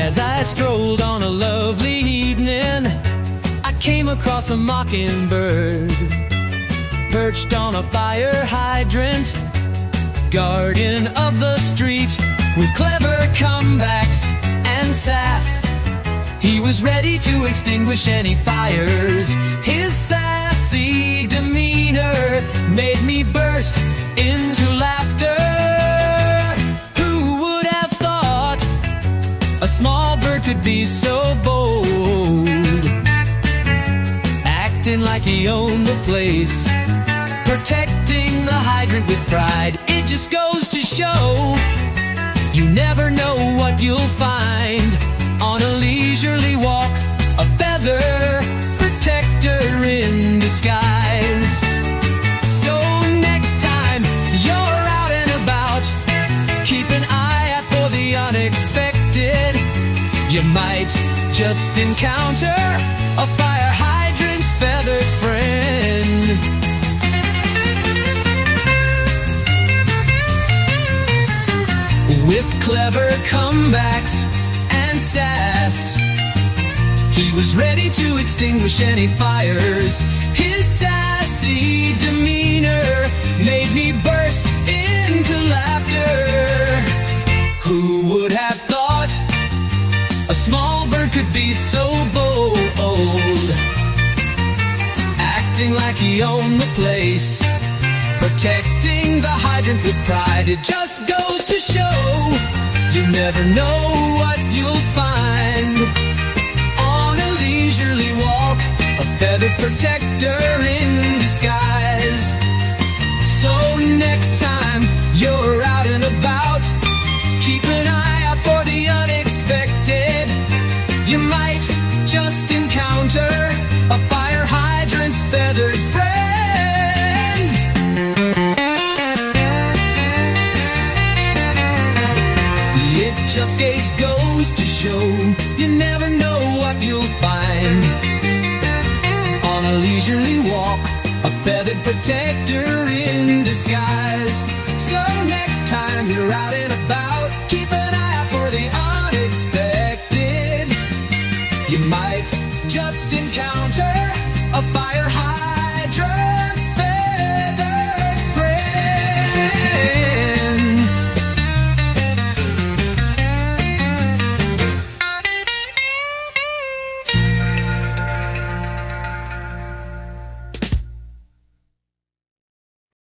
As I strolled on a lovely evening, I came across a mockingbird perched on a fire hydrant, guardian of the street. With clever comebacks and sass, he was ready to extinguish any fires. His sassy demeanor made me burst into laughter. Who would have thought a small bird could be so bold, acting like he owned the place, protecting the hydrant with pride? It just goes to show, you never know what you'll find on a leisurely walk, a feather protector in disguise. So next time you're out and about, keep an eye out for the unexpected. You might just encounter a fire hydrant's feathered friend. With clever comebacks and sass, he was ready to extinguish any fires. His sassy demeanor made me burst into laughter. Who would have thought a small bird could be so bold, acting like he owned the place, protecting the hydrant with pride? It just goes to show, you never know what you'll find on a leisurely walk, a feather protector in disguise. So next time you're out and about, keep an eye out for the unexpected. You might just encounter a fire hydrant's feathered friend. Just goes to show, you never know what you'll find on a leisurely walk, a feathered protector in disguise. So next time you're out and about,